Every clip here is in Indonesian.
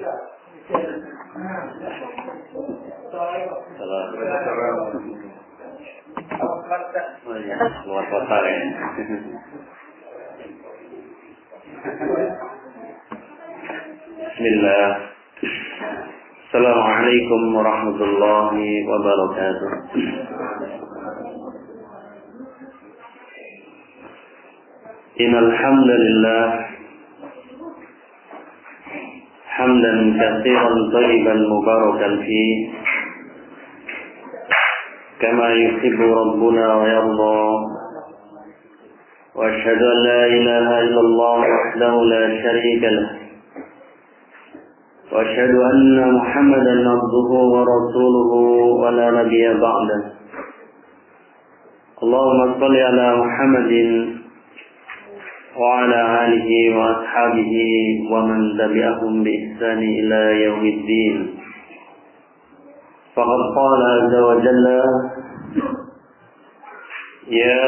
Luar kota ya. Bismillah. Assalamualaikum warahmatullahi wabarakatuh. Innal hamdalillah hamdan katsiran thayyiban mubarakan fi kama yuhibbu rabbuna wa yarda. Wa asyhadu an la ilaha illallah wahdahu la syarika lah. Wa asyhadu anna Muhammadan abduhu wa rasuluhu wa la nabiyya ba'dah. Allahumma shalli ala Muhammadin wa ala alihi wa ashabihi wa man tabi'ahum bi ihsani ila yaumiddin. Faqad qala azza wa jalla ya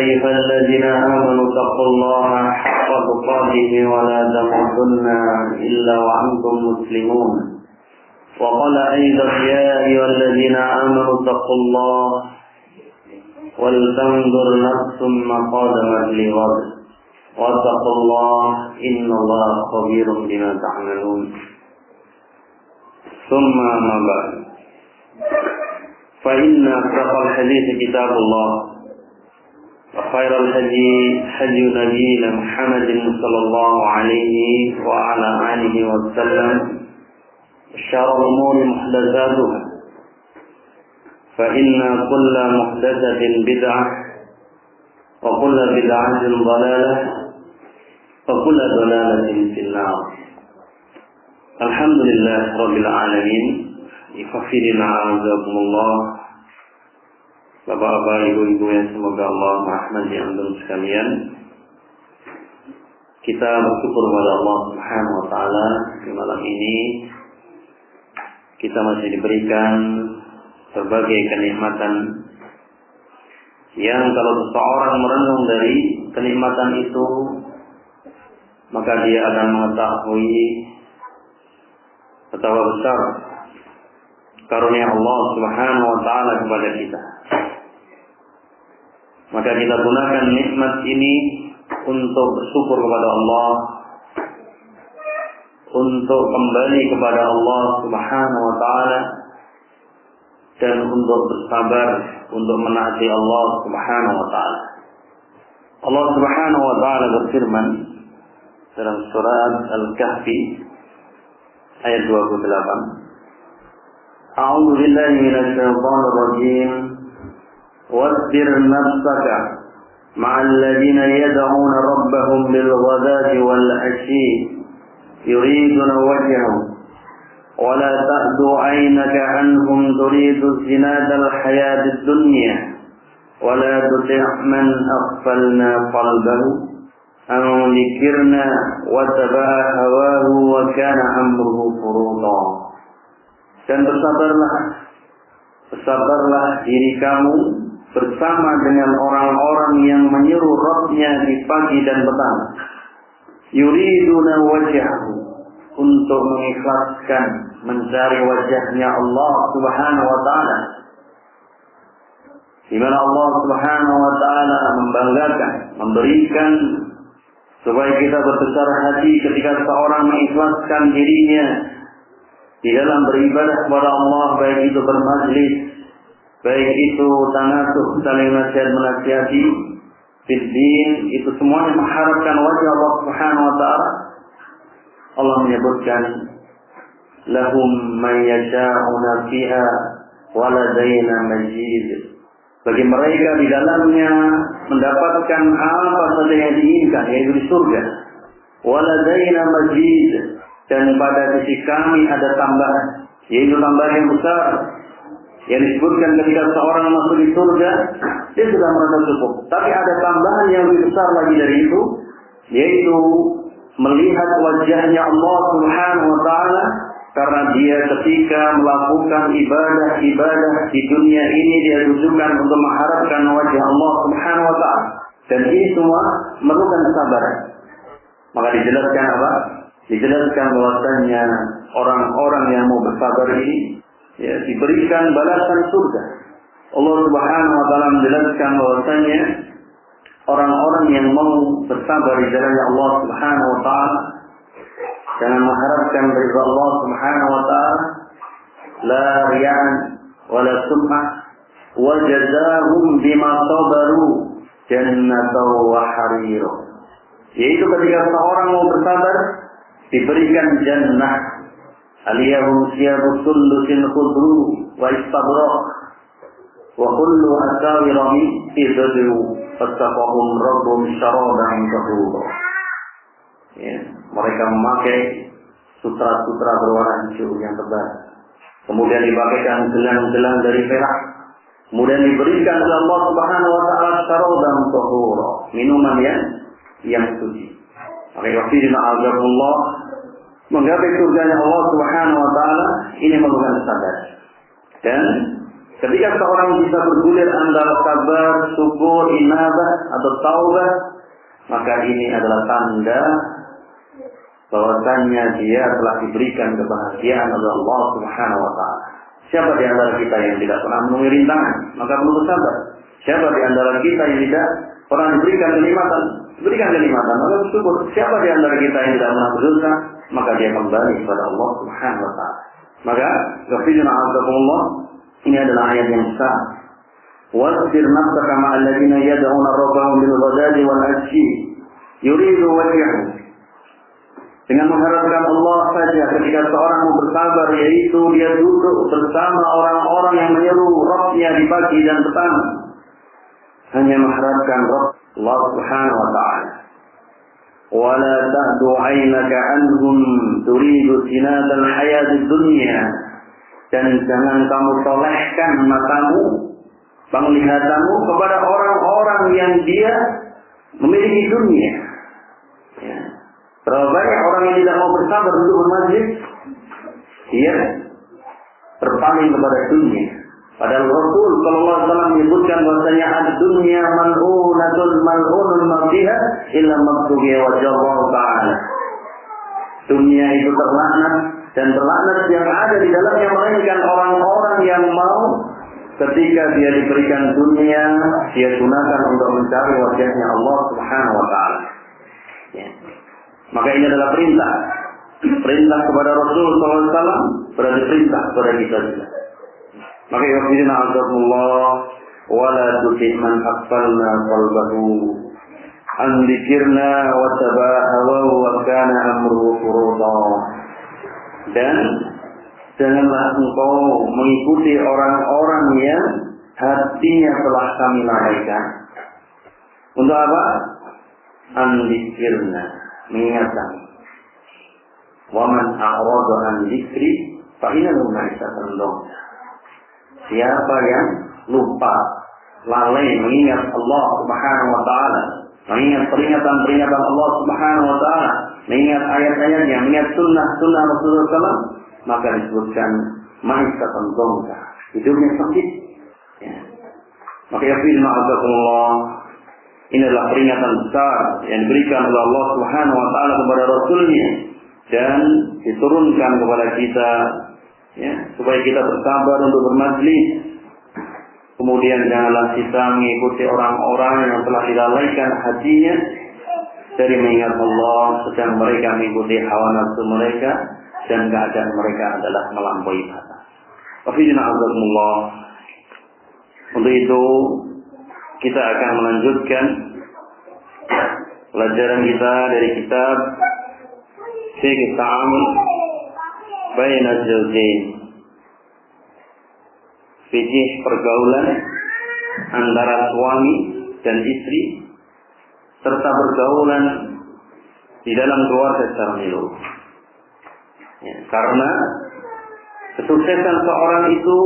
ayyuhalladzina amanu taqullaha haqqa tuqatih wa la tamutunna illa wa antum muslimun. Wa qala aidan ya ayyuhalladzina amanu taqullaha wal tanzur nafsum ma qaddamat lighad. Wattaqullah innallaha khabirum bima ta'malun. Thumma ma ba'd. Fa inna asdaqal hadits kitabullah wa khairal hadi hadi nabiyina Muhammadin sallallahu alaihi wa ala alihi wa sallam. Syarrul umuri muhdatsatuha. Fa inna kulla muhdatsatin bid'ah wa kulla bid'atin dhalalah. Fakula dolalatin finnar. Alhamdulillah Rabbil Alamin. Ikhafirina azakumullah. Bapak-bapak, ibu-ibu yang semoga Allah merahmati antum sekalian. Kita bersyukur kepada Allah Subhanahu wa taala di malam ini kita masih diberikan berbagai kenikmatan yang kalau seseorang merenung dari kenikmatan itu maka dia akan mengetahui betapa besar karunia Allah Subhanahu wa taala kepada kita. Maka kita gunakan nikmat ini untuk bersyukur kepada Allah, untuk kembali kepada Allah Subhanahu wa taala dan untuk bersabar untuk menaati Allah Subhanahu wa taala. Allah Subhanahu wa taala berfirman dalam surat Al-Kahfi ayat 28. A'udzu billahi minasy syaithanir rajim. Wasbir nafsaka ma'al ladzina yad'una rabbahum bil ghadati wal 'ashyi yuriduna wajhahu wa la ta'du 'aynaka 'anhum turidu zinatal hayatid dunya wa la tuti' man aghfalna qalbahu an dzikirna wa taba'a hawahu wa kana amruhu furuta. Dan bersabarlah diri kamu bersama dengan orang-orang yang menyeru Rabb-nya di pagi dan petang. Yuriduna wajhahu, untuk mengikhlaskan mencari wajahnya Allah Subhanahu wa taala. Di mana Allah Subhanahu wa taala membanggakan, memberikan supaya kita berbesar hati ketika seorang mengikhlaskan dirinya di dalam beribadah kepada Allah, baik itu bermajlis, baik itu tanasuh, saling nasihat menasihati, fiddin, itu semuanya mengharapkan wajah Allah Subhanahu wa taala. Allah menyebutkan lahum man yasha'una fiha wa ladaina mazid. Bagi mereka di dalamnya mendapatkan apa saja yang diinginkan, yaitu di surga. Waladaina mazid, dan pada sisi kami ada tambahan, yaitu tambahan yang besar yang disebutkan ketika seorang masuk di surga, dia sudah merasa cukup. Tapi ada tambahan yang lebih besar lagi dari itu, yaitu melihat wajahnya Allah Subhanahu wa taala. Karena dia ketika melakukan ibadah-ibadah di dunia ini, dia tujukan untuk mengharapkan wajah Allah Subhanahu wa ta'ala. Dan ini semua memerlukan kesabaran. Maka dijelaskan apa? dijelaskan bahwasanya orang-orang yang mau bersabar ini diberikan balasan surga. Allah Subhanahu wa taala menjelaskan bahwasanya orang-orang yang mau bersabar di jalan Allah Subhanahu wa taala dengan mengharapkan ridha Allah Subhanahu wa taala, la riya'an wa la sum'ah wa jazaahum bima sabaru jannatan wa harira. Yaitu ketika seorang mau bersabar diberikan jannah, aliyahum siyabu sundusin khudru wa istabraq wa kullu asawira min idru fattaqahum rabbum syaraban tahura. Mereka memakai sutra-sutra berwarna hijau yang tebal, kemudian dipakaikan gelang-gelang dari perak, kemudian diberikan oleh Allah Subhanahu wa taala syaraban tahura, minuman yang suci. Maka wafidina azabullah, menggapai surganya Allah Subhanahu wa taala ini memerlukan sabar. Dan ketika seorang bisa bergulir antara sabar, syukur, inabah atau taubah, maka ini adalah tanda bahwasanya dia telah diberikan kebahagiaan oleh Allah Subhanahu wa taala. Siapa di antara kita yang tidak pernah menemui rintangan, maka perlu bersabar. Siapa di antara kita yang tidak pernah diberikan kenikmatan, maka bersyukur. Siapa di antara kita yang tidak pernah berdosa, maka dia kembali kepada Allah Subhanahu wa taala. Maka ghafirna azakumullah, ini adalah ayat yang besar. Wasbir nafsaka ma'al ladzina yad'una rabbahum bil ghadati wal 'ashyi yuridu wajhahu. Dengan mengharapkan Allah saja ketika seorang mau bersabar, yaitu dia duduk bersama orang-orang yang menyeru Rabbnya di pagi dan petang, hanya mengharapkan Rabb Allah Subhanahu wa ta'ala. Wala ta'du 'ainaka 'anhum turidu zinatal hayatid dunya. Dan jangan kamu tolehkan matamu, penglihatanmu kepada orang-orang yang dia memiliki dunia. Berapa banyak orang yang tidak mau bersabar untuk bermajlis, dia berpaling kepada dunia. Padahal Rasul sallallahu alaihi wasallam menyebutkan bahwasanya ad-dunya mal'unatun mal'unun ma fiha illa mabtughi wajh Allah ta'ala. Dunia itu terlaknat, dan terlaknat yang ada di dalamnya melainkan orang-orang yang mau ketika dia diberikan dunia, dia gunakan untuk mencari wajahnya Allah Subhanahu wa taala. Maka ini adalah perintah. Perintah kepada Rasul sallallahu alaihi wasallam berarti perintah kepada kita juga. Maka yaqina azabullah wa la tuti man aqbalna qalbahu an dzikrna wa tabaha wa kana amruhu furuda. Dan janganlah engkau mengikuti orang-orang yang hatinya telah kami lalaikan. Untuk apa? An dzikrna, mengingatkan. Wa man a'rada an dzikri fa innahu ma'isatan dhanka. Siapa yang lupa, lalai mengingat Allah Subhanahu wa taala, mengingat peringatan-peringatan Allah Subhanahu wa taala, mengingat ayat-ayatnya, mengingat sunnah Rasulullah SAW, maka disebutkan ma'isatan dhanka, hidupnya sempit. Maka ya filma'azakumullah, ini adalah peringatan besar yang diberikan oleh Allah Subhanahu wa taala kepada Rasulnya dan diturunkan kepada kita, supaya kita bersabar untuk bermajlis. Kemudian janganlah kita mengikuti orang-orang yang telah dilalaikan hatinya dari mengingat Allah, sedang mereka mengikuti hawa nafsu mereka dan keadaan mereka adalah melampaui batas. Wafidina azakumullah. Untuk itu kita akan melanjutkan pelajaran kita dari kitab Fiqh Ta'amul Baina Zawjain, fikih pergaulan antara suami dan istri serta pergaulan di dalam keluarga secara menyeluruh. Karena kesuksesan seorang itu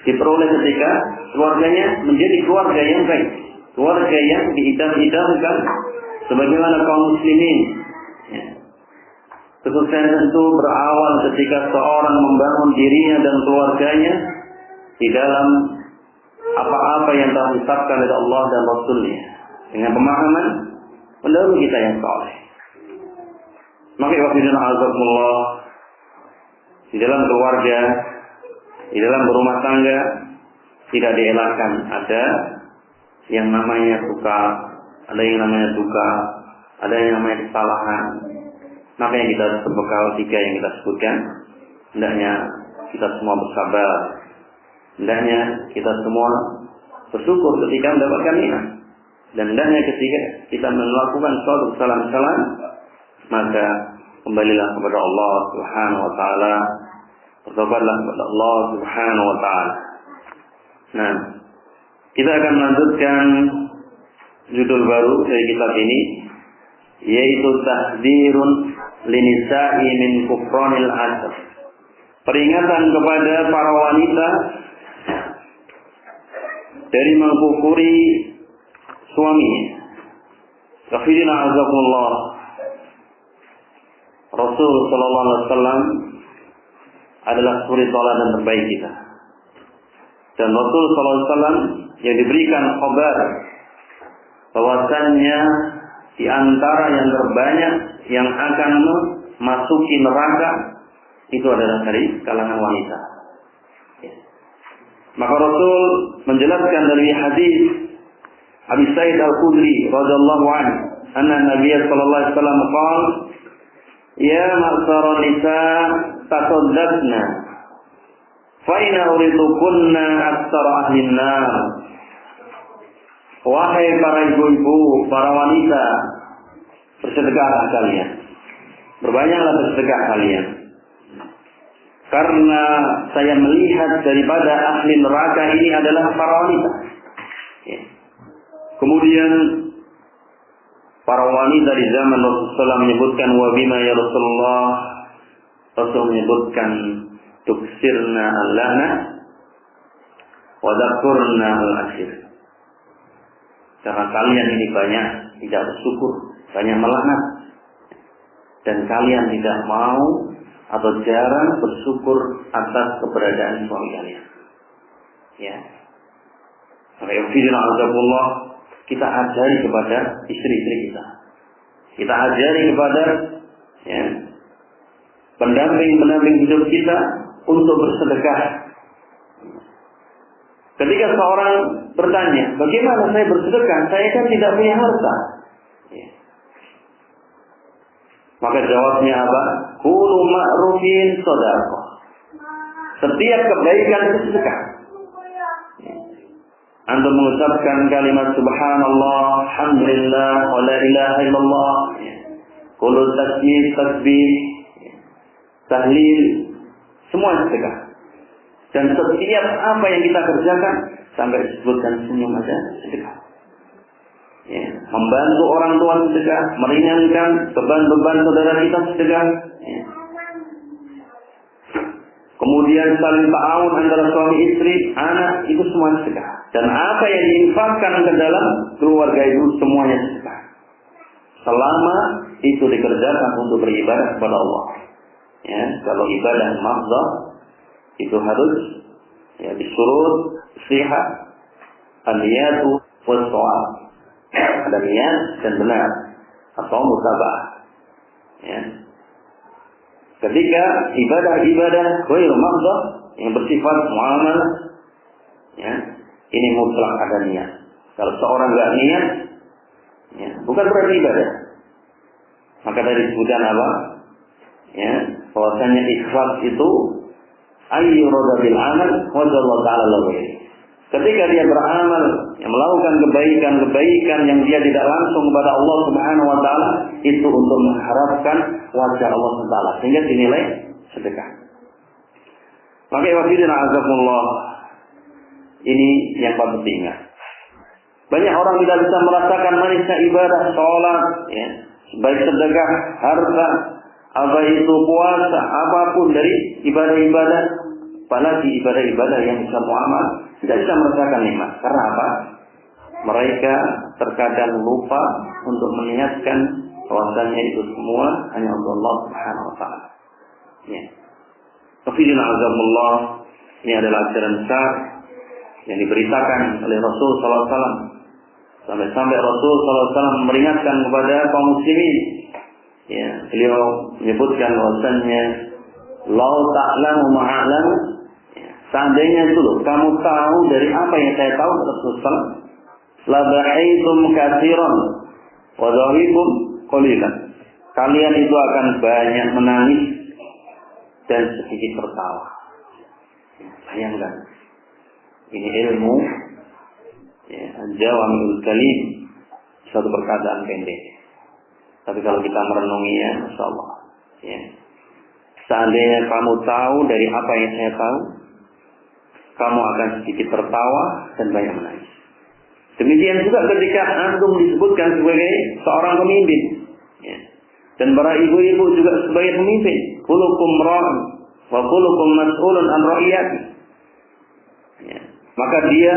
diperoleh ketika keluarganya menjadi keluarga yang baik, keluarga yang diidam-idamkan sebagaimana kaum muslimin. Kesuksesan itu berawal ketika seorang membangun dirinya dan keluarganya di dalam apa-apa yang telah ditetapkan oleh Allah dan Rasul-Nya dengan pemahaman pendahulu kita yang saleh. Maka wafidina azakumullah, di dalam keluarga, di dalam berumah tangga tidak dielakkan ada yang namanya suka, ada yang namanya duka, ada yang namanya kesalahan. Maka yang kita berbekal 3 yang kita sebutkan, hendaknya kita semua bersabar, hendaknya kita semua bersyukur ketika mendapatkan nikmat, dan hendaknya ketika kita melakukan suatu kesalahan-kesalahan, maka kembalilah kepada Allah Subhanahu wa taala, bertobatlah kepada Allah Subhanahu wa taala. Nah, kita akan melanjutkan judul baru dari kitab ini, yaitu Tahdzirun linisa'i min kufranil asr. Peringatan kepada para wanita dari mengkufuri suaminya. Kafirina azakumullah. Rasul sallallahu alaihi wasallam adalah suri tauladan terbaik kita. Dan Rasul sallallahu alaihi wasallam yang diberikan kabar bahwasannya di antara yang terbanyak yang akan memasuki neraka itu adalah dari kalangan wanita. Maka Rasul menjelaskan dari hadis Abi Sa'id Al-Khudri radhiyallahu anhu, anna Nabiy sallallahu alaihi wasallam qala, "Ya ma'sara nisa tasaddaqna, fa inna uridukunna aktsara ahli an-nar." Wahai para ibu-ibu, para wanita, bersedekahlah kalian. Berbanyaklah bersedekah kalian. Karena saya melihat daripada ahli neraka ini adalah para wanita. Kemudian para wanita di zaman Rasulullah menyebutkan, wa bima ya Rasulullah, Rasul menyebutkan tuksirna al-lana wa dzakurna al-ashir. Karena kalian ini banyak tidak bersyukur, banyak melaknat, dan kalian tidak mau atau jarang bersyukur atas keberadaan suami kalian. Ya. Maka Allah, kita ajari kepada istri-istri kita. Kita ajari kepada pendamping-pendamping hidup kita untuk bersedekah. Ketika seorang bertanya, bagaimana saya bersedekah? Saya kan tidak punya harta. Maka jawabnya apa? Kullu ma'rufin shadaqah. Setiap kebaikan itu sedekah. Antum mengucapkan kalimat subhanallah, alhamdulillah, wa la ilaha illallah, kullu tasbih, tahlil, semua sedekah. Dan setiap apa yang kita kerjakan, sampai disebutkan senyum aja sedekah. Ya, membantu orang tua sedekah, meringankan beban-beban saudara kita sedekah. Ya. Kemudian saling ta'awun antara suami istri, anak, itu semua sedekah. Dan apa yang diinfakkan ke dalam keluarga itu semuanya sedekah. Selama itu dikerjakan untuk beribadah kepada Allah. Ya, kalau ibadah mahdzah itu harus disurut sihat, an-niyatu was-shawab. Ada niat dan benar atau mutaba'ah. Ya. Ketika ibadah-ibadah ghairu mahdzah yang bersifat muamalah, ini mutlak ada niat. Kalau seorang enggak niat, bukan berarti ibadah. Maka dari disebutkan apa? Bahwasanya ikhlas itu ayyurada bil amal wa jalla ta'ala lahu. Ketika dia beramal, melakukan kebaikan-kebaikan yang dia tidak langsung kepada Allah Subhanahu wa taala, itu untuk mengharapkan wajah Allah Subhanahu wa taala sehingga dinilai sedekah. Maka wafidina azakumullah, ini yang patut diingat. Banyak orang tidak bisa merasakan manisnya ibadah, sholat, baik sedekah, harta, apa itu puasa, apapun dari ibadah-ibadah, apalagi ibadah-ibadah yang bisa muamal, tidak bisa merasakan nikmat. Karena apa? Mereka terkadang lupa untuk mengingatkan bahwasanya itu semua hanya untuk Allah Subhanahu wa taala. Tafidina azamullah, ini adalah ajaran besar yang diberitakan oleh Rasul sallallahu alaihi wasallam. Sampai-sampai Rasul sallallahu alaihi wasallam memperingatkan kepada kaum muslimin, Ya, beliau menyebutkan bahwasannya lau ta'lamu ma'alamu, seandainya itu loh, kamu tahu dari apa yang saya tahu, Rasulullah, la bahaitum katsiran wa dhahikum qalilan. Kalian itu akan banyak menangis dan sedikit tertawa. Bayangkan, ini ilmu, ya, jawami'ul kalim, satu perkataan pendek. Tapi kalau kita merenunginya, Masya Allah, ya, seandainya kamu tahu dari apa yang saya tahu, kamu akan sedikit tertawa dan banyak menangis. Demikian juga ketika antum disebutkan sebagai seorang pemimpin, ya, dan para ibu-ibu juga sebagai pemimpin. Kullukum ra'in wa kullukum mas'ulun an ra'iyati. Ya, maka dia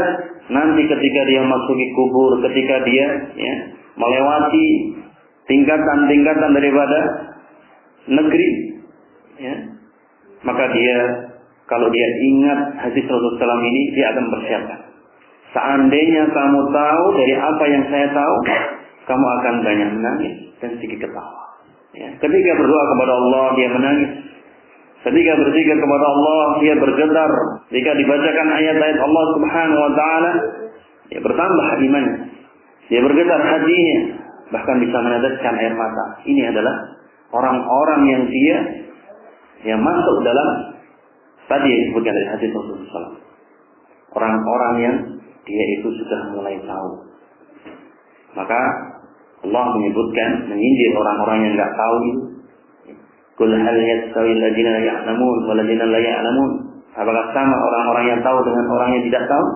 nanti ketika dia masuki kubur, ketika dia, ya, melewati tingkatan-tingkatan daripada negeri, ya, maka dia, kalau dia ingat hadis Rasulullah SAW ini, dia akan bersiapkan. Seandainya kamu tahu dari apa yang saya tahu, kamu akan banyak menangis dan sedikit ketawa. Ya. Ketika berdoa kepada Allah, dia menangis. Ketika berzikir kepada Allah, dia bergetar. Jika dibacakan ayat-ayat Allah Subhanahu Wa Taala, dia bertambah imannya. Dia bergetar hatinya, bahkan bisa meneteskan air mata. Ini adalah orang-orang yang dia yang masuk dalam tadi yang disebutkan dari hadis Rasulullah SAW. Orang-orang yang dia itu sudah mulai tahu. Maka Allah menyebutkan, menyindir orang-orang yang enggak tahu itu. Qul hal yastawi alladziina ya'lamuun wal ladziina la ya'lamuun. Apakah sama orang-orang yang tahu dengan orang yang tidak tahu?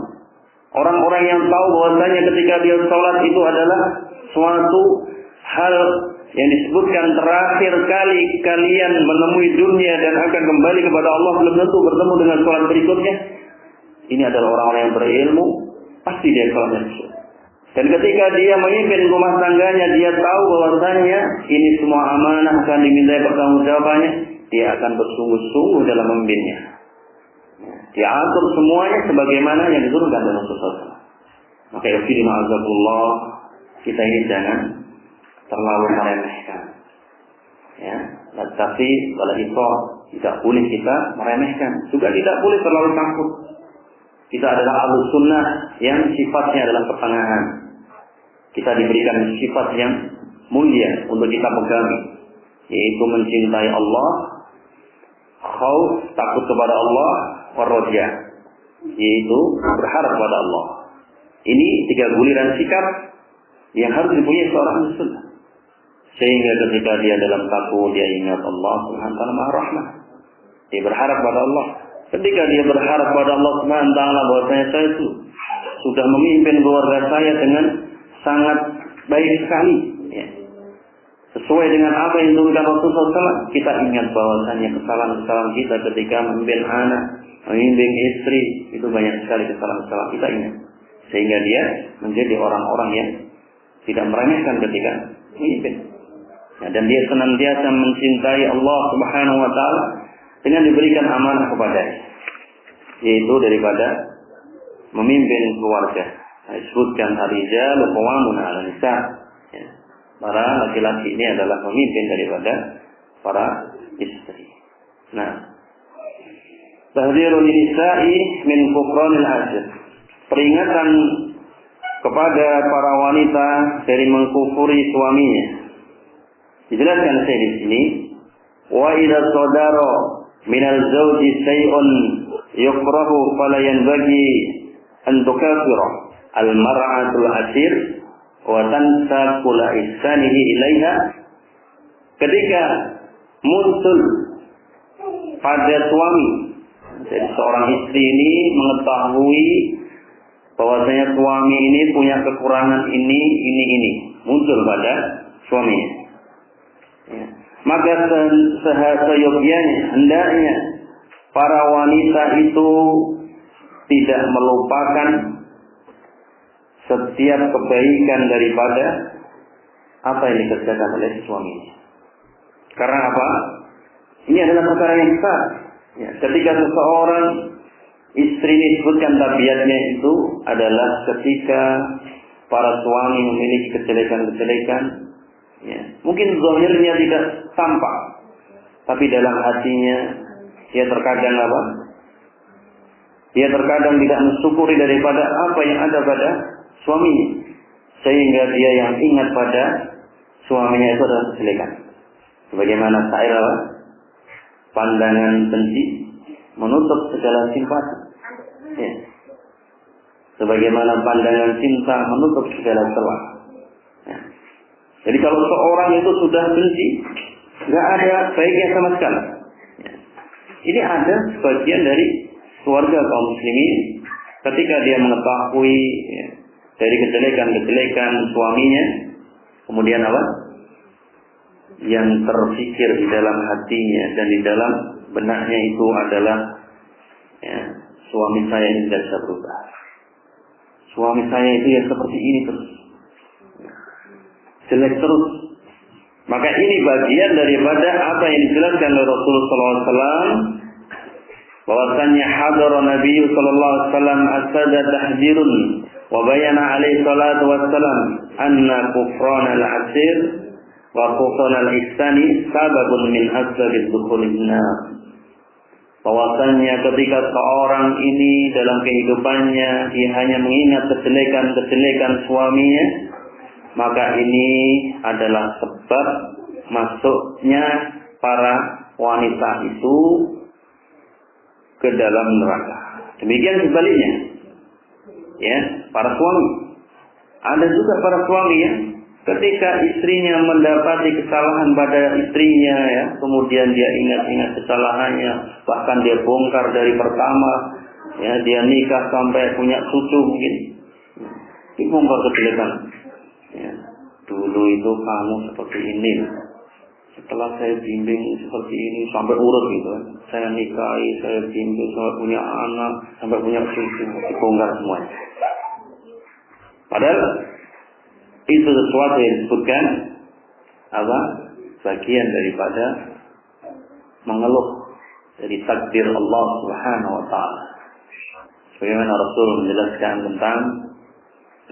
Orang-orang yang tahu bahwasanya ketika dia salat itu adalah suatu hal yang disebutkan terakhir kali kalian menemui dunia dan akan kembali kepada Allah, belum tentu bertemu dengan salat berikutnya. Ini adalah orang-orang yang berilmu, pasti dia salatnya khusyuk. Dan ketika dia memimpin rumah tangganya, dia tahu bahwasanya ini semua amanah akan dimintai pertanggungjawabannya, dia akan bersungguh-sungguh dalam memimpinnya. Dia atur semuanya sebagaimana yang diturunkan dalam Rasulullah. Maka ya ma'azakullah, kita ini jangan terlalu meremehkan. Ya, tapi kalau itu tidak boleh kita meremehkan, juga tidak boleh terlalu takut. Kita adalah ahlus sunnah yang sifatnya adalah pertengahan. Kita diberikan sifat yang mulia untuk kita pegangi, yaitu mencintai Allah, khauf, takut kepada Allah, warroja, yaitu berharap kepada Allah. Ini 3 guliran sikap yang harus dipunyai seorang muslim. Sehingga ketika dia dalam takut, dia ingat Allah Subhanahu wa taala Maha Rahman. Dia berharap pada Allah. Ketika dia berharap pada Allah Subhanahu wa taala bahwasanya saya itu sudah memimpin keluarga saya dengan sangat baik sekali, ya, sesuai dengan apa yang diturunkan Rasulullah SAW, kita ingat bahwasanya kesalahan-kesalahan kita ketika memimpin anak, memimpin istri, itu banyak sekali kesalahan-kesalahan kita ingat. Sehingga dia menjadi orang-orang yang tidak meremehkan ketika memimpin. Ya, dan dia senantiasa mencintai Allah Subhanahu wa taala dengan diberikan amanah kepadanya, yaitu daripada memimpin keluarga. Disebutkan ar-rijalu qawwamun 'ala nisa. Ya. Para laki-laki ini adalah pemimpin daripada para istri. Nah, tahdhirul nisa'i min kufranil ajr. Peringatan kepada para wanita dari mengkufuri suaminya. Dijelaskan saya di sini, wa idza sadara minal zawji shay'un yukrahu fala yanbaghi an tukafira al-mar'atul asir wa tansa kula ihsanihi ilaiha. Ketika muncul pada suami, jadi seorang istri ini mengetahui bahwasanya suami ini punya kekurangan ini, muncul pada suaminya. Ya. Maka seyogyanya, hendaknya para wanita itu tidak melupakan setiap kebaikan daripada apa yang dikerjakan oleh suaminya. Karena apa? Ini adalah perkara yang besar. Ya, ketika seseorang istri ini disebutkan tabiatnya itu adalah ketika para suami memiliki kejelekan-kejelekan, Ya. Mungkin zahirnya tidak tampak, tapi dalam hatinya dia terkadang apa? Dia terkadang tidak mensyukuri daripada apa yang ada pada suaminya, sehingga dia yang ingat pada suaminya itu adalah kejelekan. Sebagaimana syair apa? Pandangan benci menutup segala simpati. Ya. Sebagaimana pandangan cinta menutup segala celah. Ya. Jadi kalau seorang itu sudah benci, nggak ada baiknya sama sekali. Ya. Ini ada sebagian dari keluarga kaum muslimin ketika dia mengetahui ya, dari kejelekan-kejelekan suaminya, kemudian apa? Yang terfikir di dalam hatinya dan di dalam benaknya itu adalah ya, suami saya ini tidak bisa berubah. Suami saya itu ya seperti ini terus, jelek terus. Maka ini bagian daripada apa yang dijelaskan oleh Rasulullah SAW, bahwasannya hadara Nabi sallallahu alaihi wasallam asada tahdirun wa bayana alaihi salatu wassalam anna kufran al-asir wa kufran al-ihsani sababun min asbabid dukhulin nar. Bahwasannya ketika seorang ini dalam kehidupannya dia hanya mengingat kejelekan-kejelekan suaminya, maka ini adalah sebab masuknya para wanita itu ke dalam neraka. Demikian sebaliknya, ya, para suami. Ada juga para suami ya, ketika istrinya mendapati kesalahan pada istrinya, ya, kemudian dia ingat-ingat kesalahannya, bahkan dia bongkar dari pertama, ya, dia nikah sampai punya cucu mungkin, dibongkar kejelekan. Ya, dulu itu kamu seperti ini. Setelah saya bimbing seperti ini sampai urut gitu, saya nikahi, saya bimbing sampai punya anak, sampai punya cucu, dibongkar semuanya. Padahal itu sesuatu yang disebutkan apa? Bagian daripada mengeluh dari takdir Allah Subhanahu wa taala. Sebagaimana Rasul menjelaskan tentang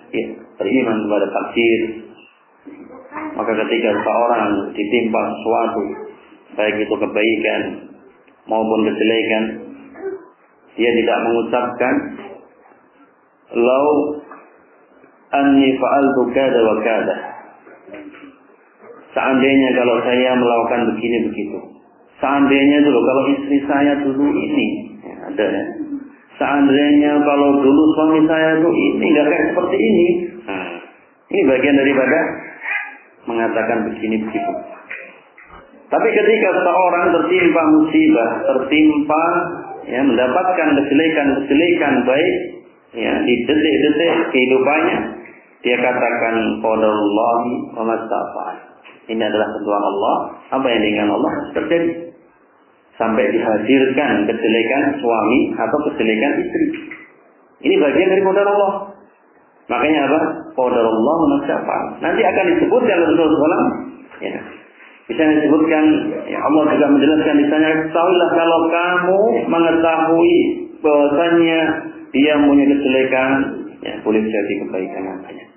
ya, beriman kepada takdir. Maka ketika seorang ditimpa sesuatu, baik itu kebaikan maupun kejelekan, dia tidak mengucapkan lau anni fa'altu kada wa kada. Seandainya kalau saya melakukan begini begitu. Seandainya dulu kalau istri saya dulu ini, ya, ada ya. Seandainya kalau dulu suami saya itu ini nggak kayak seperti ini. Nah, ini bagian daripada mengatakan begini begitu. Tapi ketika seorang tertimpa musibah, tertimpa ya, mendapatkan kejelekan baik ya, di detik-detik kehidupannya, dia katakan qadarullah wa mastafa'al. Ini adalah ketentuan Allah, apa yang diinginkan Allah terjadi. Sampai dihadirkan kejelekan suami atau kejelekan istri. Ini bagian dari qadar Allah. Makanya apa? Qadarullah wa mastafa'al. Nanti akan disebutkan oleh Rasulullah ya. Bisa disebutkan ya, Allah juga menjelaskan di sana, ketahuilah kalau kamu mengetahui bahwasannya dia punya kejelekan, ya boleh jadi kebaikan yang banyak.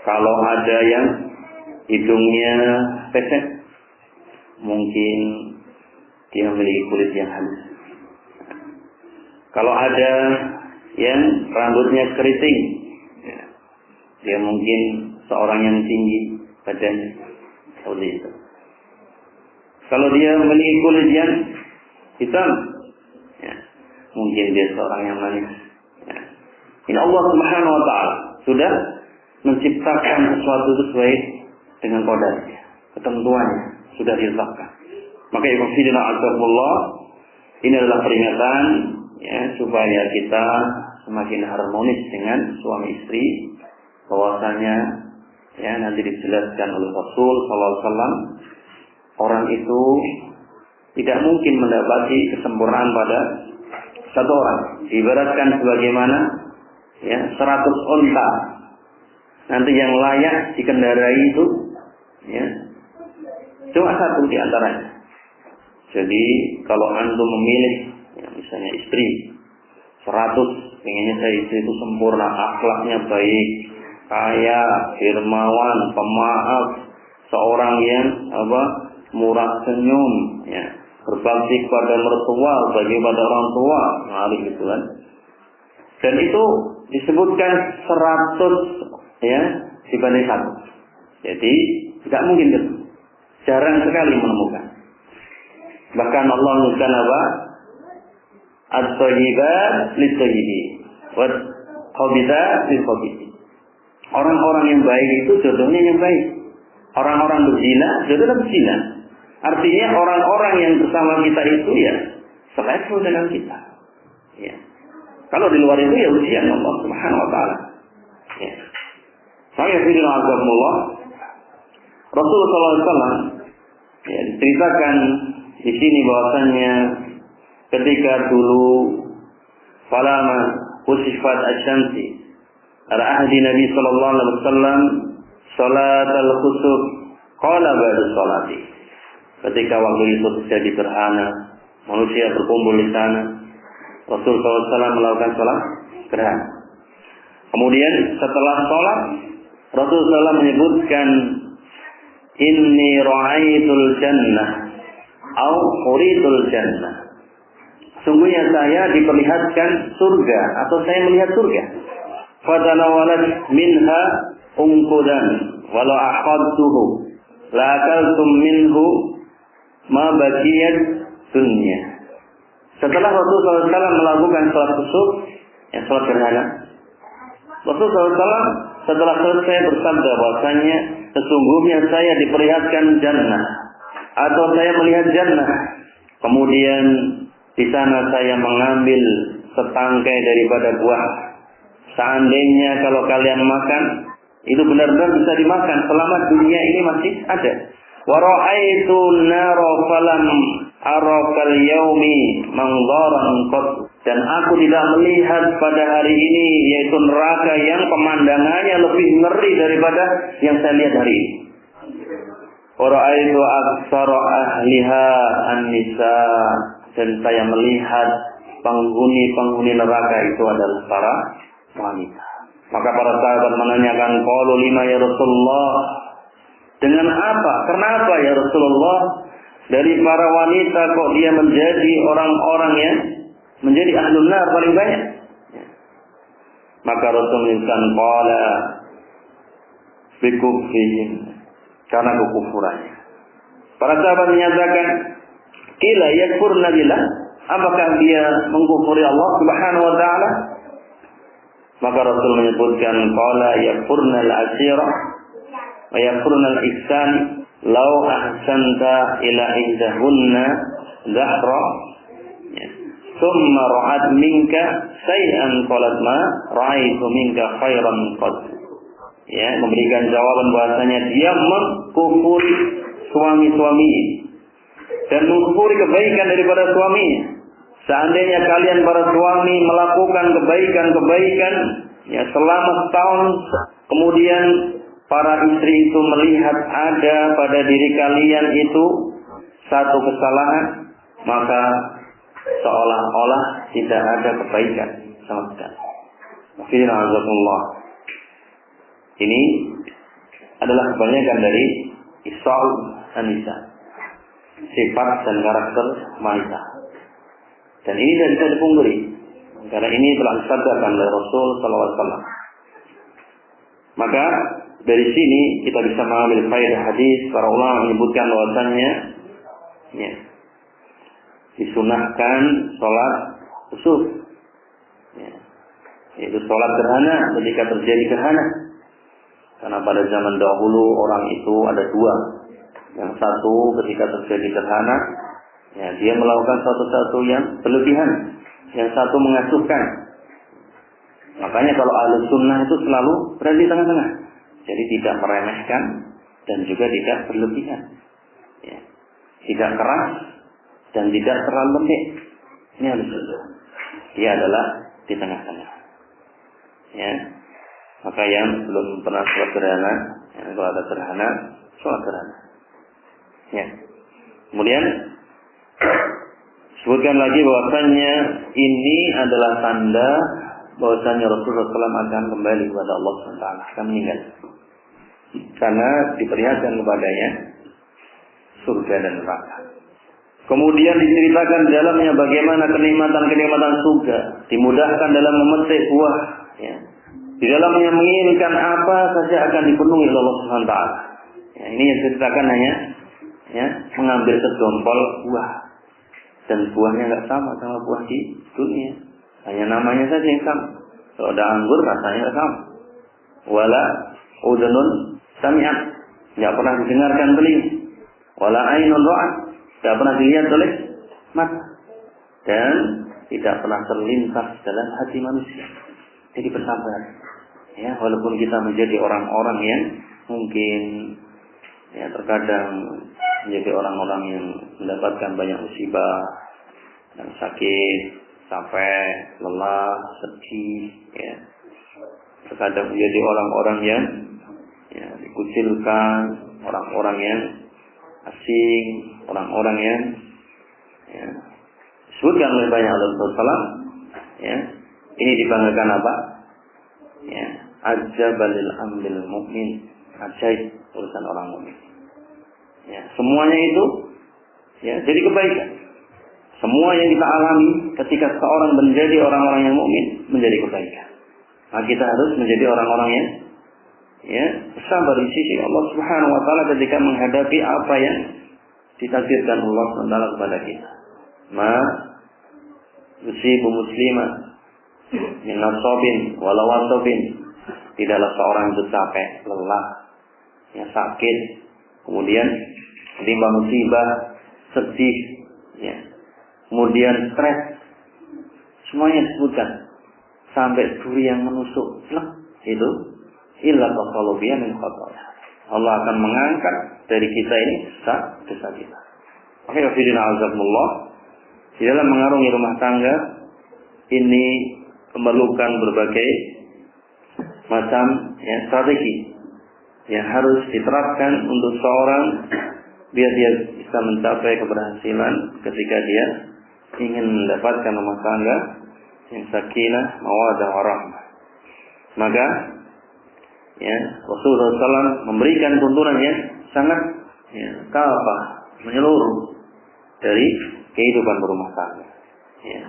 Kalau ada yang hidungnya pesek, mungkin dia memiliki kulit yang halus. Kalau ada yang rambutnya keriting, ya, dia mungkin seorang yang tinggi badannya, seperti itu. Kalau dia memiliki kulit yang hitam, ya, mungkin dia seorang yang manis. Ya. Ini Allah Subhanahu wa taala sudah menciptakan sesuatu sesuai dengan qadarnya, ketentuannya sudah ditetapkan. Maka ikhwafidina azakumullah, ini adalah peringatan ya, supaya kita semakin harmonis dengan suami istri, bahwasanya ya nanti dijelaskan oleh Rasul sallallahu alaihi wasallam, orang itu tidak mungkin mendapati kesempurnaan pada satu orang. Ibaratkan sebagaimana ya 100 unta. Nanti yang layak dikendarai itu ya cuma satu di antaranya. Jadi kalau antum memilih ya, misalnya istri 100, pengennya saya istri itu sempurna, akhlaknya baik, kaya, dermawan, pemaaf, seorang yang murah senyum, ya, berbakti kepada mertua, bagi pada orang tua, ngalih gitu kan. Dan itu disebutkan 100 ya dibanding 1. Jadi tidak mungkin itu. Jarang sekali menemukan. Bahkan Allah menyebutkan apa? At-thayyibat lit-thayyibi wa khabithat lil-khabithin. Orang-orang yang baik itu jodohnya yang baik. Orang-orang berzina jodohnya berzina. Artinya orang-orang yang bersama kita itu ya selevel dengan kita. Ya. Kalau di luar itu ya ujian Allah Subhanahu wa taala. Ya. Saya firman Allah Rasulullah sallallahu alaihi wasallam ya diceritakan di sini bahwasannya ketika dulu falama usifat asy-syamsi ala ahdi Nabi sallallahu alaihi wasallam salat al-khusuf qala ba'da salati. Ketika waktu itu terjadi gerhana, manusia berkumpul di sana, Rasulullah SAW melakukan sholat gerhana. Kemudian setelah sholat, Rasulullah SAW menyebutkan inni ra'aitul jannah au uritul jannah. Sungguhnya saya diperlihatkan surga atau saya melihat surga. Fadanawalat minha unqudan walau akhadtuhu la akaltum minhu ma baqiyat dunya. Setelah Rasulullah SAW melakukan sholat khusuf, sholat gerhana, Rasulullah SAW setelah selesai bersabda bahwasanya sesungguhnya saya diperlihatkan jannah atau saya melihat jannah. Kemudian di sana saya mengambil setangkai daripada buah. Seandainya kalau kalian makan, itu benar-benar bisa dimakan selama dunia ini masih ada. Wa ra'aitu nara falam arakal yaumi mangdaran qad. Dan aku tidak melihat pada hari ini yaitu neraka yang pemandangannya lebih ngeri daripada yang saya lihat hari ini. Wa ra'aitu aktsara ahliha an-nisa. Dan saya melihat penghuni neraka itu adalah para wanita. Maka para sahabat menanyakan, qalu lima ya Rasulullah? Dengan apa? Kenapa ya Rasulullah? Dari para wanita kok dia menjadi orang-orang yang menjadi ahlun nar paling banyak? Maka Rasul menyebutkan qala bikufrihim, karena kekufurannya. Para sahabat menyatakan, qila yakfurna billah, apakah dia mengkufuri Allah Subhanahu wa taala? Maka Rasul menyebutkan qala yakfurna al-ashira wa yakfurna al-ihsan law ahsanta ila ihdahunna dhahra thumma ra'at minka shay'an qalat ma ra'aitu minka khairan qad. Ya, memberikan jawaban bahasanya dia mengkufuri suami-suami dan mengkufuri kebaikan daripada suaminya. Seandainya kalian para suami melakukan kebaikan-kebaikan ya selama setahun, kemudian para istri itu melihat ada pada diri kalian itu satu kesalahan, maka seolah-olah tidak ada kebaikan sama sekali. Alhamdulillah. Ini adalah kebanyakan dari Isra'ul Anisa, sifat dan karakter wanita. Dan ini tidak bisa dipungkiri, karena ini telah disabdakan oleh Rasul SAW. Maka dari sini kita bisa mengambil faedah hadis. Para ulama menyebutkan bahwasannya ya, disunahkan sholat khusuf, ya, yaitu sholat gerhana ketika terjadi gerhana. Karena pada zaman dahulu orang itu ada dua. Yang satu ketika terjadi gerhana, ya, dia melakukan sesuatu yang berlebihan. Yang satu mengasuhkan. Makanya kalau ahlu sunnah itu selalu berada di tengah-tengah. Jadi tidak meremehkan dan juga tidak berlebihan. Ya. Tidak keras dan tidak terlalu lembek. Ini ahlu sunnah. Dia adalah di tengah-tengah. Ya. Maka yang belum pernah sholat gerhana, ya, kalau ada gerhana, sholat gerhana. Ya. Kemudian sebutkan lagi bahwasannya ini adalah tanda bahwasanya Rasulullah SAW akan kembali kepada Allah SWT, akan meninggal. Karena diperlihatkan kepadanya surga dan neraka. Kemudian diceritakan di dalamnya bagaimana kenikmatan-kenikmatan surga, dimudahkan dalam memetik buah, ya. Di dalamnya menginginkan apa saja akan dipenuhi oleh Allah SWT. Ya, ini yang diceritakan hanya ya, mengambil sedompol buah, dan buahnya nggak sama buah di dunia, hanya namanya saja yang sama. Kalau ada anggur rasanya nggak sama. Wala udhunun sami'at, nggak pernah didengarkan telinga. Wala ainun ra'at, nggak pernah dilihat oleh mata, dan tidak pernah terlintas dalam hati manusia. Jadi bersabar, ya, walaupun kita menjadi orang-orang yang mungkin ya terkadang menjadi orang-orang yang mendapatkan banyak musibah, yang sakit, capek, lelah, sedih, ya. Terkadang menjadi orang-orang yang ya, dikucilkan, orang-orang yang asing, orang-orang yang ya, disebutkan oleh banyak Rasulullah, ya. Ini dibanggakan apa? Ya, ajabalil ambil mukmin, ajaib urusan orang mukmin. Ya, semuanya itu ya jadi kebaikan. Semua yang kita alami ketika seorang menjadi orang-orang yang mukmin menjadi kebaikan. Nah, kita harus menjadi orang-orang yang ya sabar di sisi Allah Subhanahu wa taala ketika menghadapi apa yang ditakdirkan Allah SWT kepada kita. Ma yusibu musliman min nasabin wala wasabin, tidaklah seorang itu capek, lelah, ya sakit, kemudian menimpa musibah, sedih, ya, kemudian stres, semuanya disebutkan sampai duri yang menusuk, itu illa qasalubiyah min khataya. Allah akan mengangkat dari kita ini dosa kita. Oke, wafidina azakumullah. Di dalam mengarungi rumah tangga ini memerlukan berbagai macam ya, strategi yang harus diterapkan untuk seorang biar dia bisa mencapai keberhasilan ketika dia ingin mendapatkan rumah tangga yang sakinah, mawaddah, warahmah. Maka ya, Rasulullah SAW memberikan tuntunan yang sangat ya, kafah, menyeluruh dari kehidupan berumah tangga. Ya.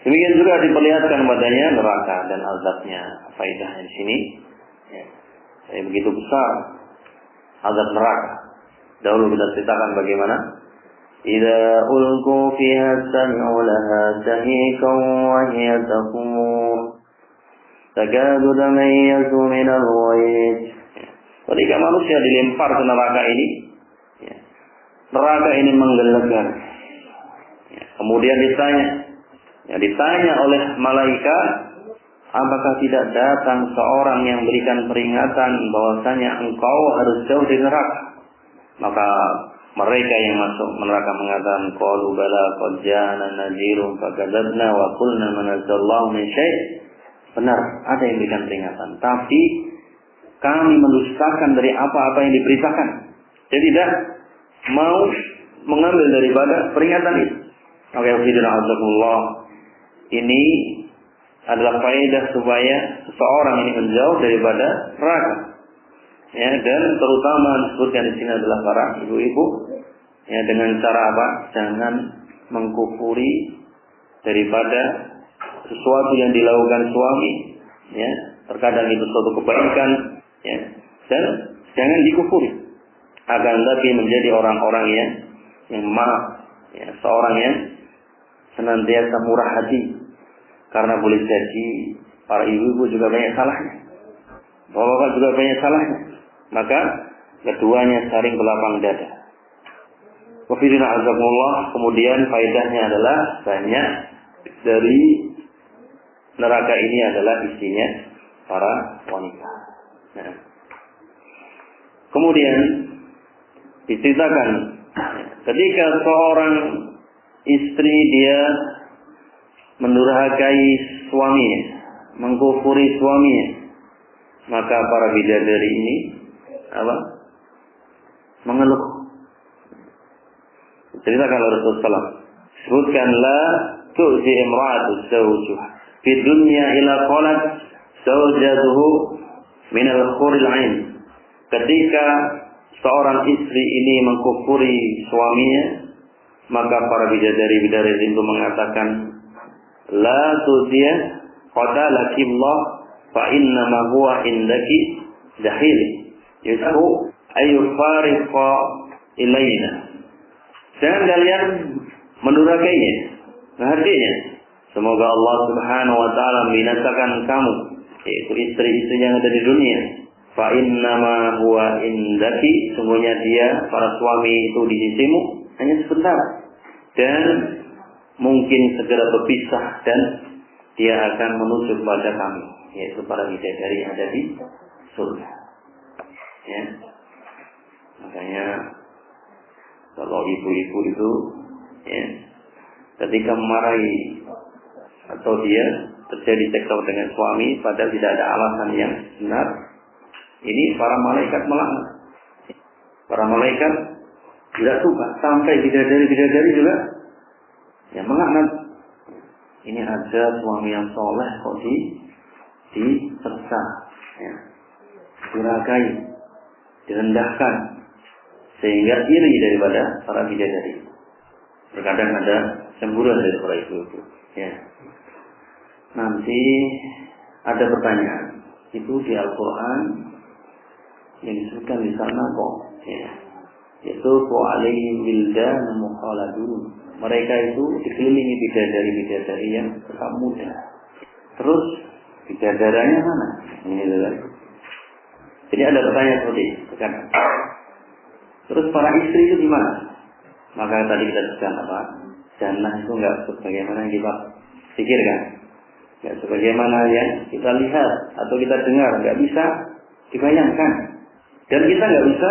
Demikian juga diperlihatkan padanya neraka dan azabnya. Faedahnya di sini ya, begitu besar azab neraka. Dahulu kita ceritakan bagaimana idza ulqu fiha sami'u laha shahiqan wa hiya tafur takadu tamayyazu min al-ghayz. Ketika manusia dilempar ke neraka ini ya, neraka ini menggelegar ya, kemudian ditanya oleh malaikat, apakah tidak datang seorang yang berikan peringatan bahwasanya engkau harus jauh dari neraka? Maka mereka yang masuk neraka mengatakan, qalu bala qad ja'ana nadhirun fakadzabna wa qulna ma nazzallahu min syai'. Benar, ada yang berikan peringatan, tapi kami mendustakan dari apa-apa yang diberitakan. Jadi tidak mau mengambil daripada peringatan itu. Oke, alhamdulillah. Ini adalah faedah supaya seseorang ini menjauh daripada neraka. Ya, dan terutama disebutkan di sini adalah para ibu-ibu. Ya, dengan cara apa? Jangan mengkufuri daripada sesuatu yang dilakukan suami. Ya, terkadang itu suatu kebaikan. Ya, dan jangan dikufuri. Akan tapi menjadi orang-orang yang maaf. Ya, seorang yang senantiasa murah hati. Karena boleh jadi para ibu-ibu juga banyak salahnya, bapak-bapak juga banyak salahnya. Maka keduanya saling berlapang dada. Wafidina azakumullah. Kemudian faedahnya adalah banyak dari neraka ini adalah isinya para wanita. Nah. Kemudian diceritakan ketika seorang istri dia mendurhakai suaminya, mengkufuri suaminya, maka para bidadari ini apa? Mengeluh. Ceritakan oleh Rasulullah. Sebutkan la tu'zi imra'atu zawjuha fi dunya ila qalat zawjatuhu min al-khuril ain. Ketika seorang istri ini mengkufuri suaminya, maka para bidadari-bidadari itu mengatakan, la tuziya qatalaki Allah fa innama huwa indaki jahil yusahu ayyufariqa ilaina. Jangan kalian mendurhakainya, menghargainya. Semoga Allah Subhanahu wa taala membinasakan kamu, yaitu istri-istri yang ada di dunia. Fa innama huwa indaki, sungguhnya dia, para suami itu di sisimu hanya sebentar, dan mungkin segera berpisah, dan dia akan menuju kepada kami, yaitu para bidadari yang ada di surga. Ya. Makanya kalau ibu-ibu itu, ya, ketika memarahi atau dia terjadi cekcok dengan suami padahal tidak ada alasan yang benar, ini para malaikat melaknat. Para malaikat tidak suka, sampai bidadari-bidadari juga yang melaknat. Ini ada suami yang soleh kok disersa, ya, diragai, direndahkan, sehingga iri daripada para bidadari. Terkadang ada cemburuan dari para ibu-ibu. Ya. Nanti ada pertanyaan, itu di Al-Quran yang disebutkan di sana kok, ya, yaitu alaihim wildan mukhaladun. Mereka itu dikelilingi bidadari-bidadari yang tetap muda. Terus bidadaranya mana? Ini adalah. Jadi ada pertanyaan seperti itu. Terus para istri itu gimana? Maka tadi kita sebutkan apa? Jannah itu enggak sebagaimana yang kita pikirkan, enggak sebagaimana yang kita lihat atau kita dengar, enggak bisa dibayangkan. Dan kita enggak bisa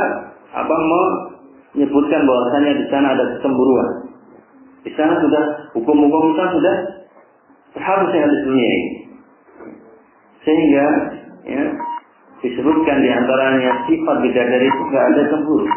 menyebutkan bahwasanya di sana ada kecemburuan. Di sana sudah hukum-hukum kita sudah seharusnya di dunia ini. Sehingga, ya, disebutkan di antaranya sifat bidadari itu enggak ada cemburu.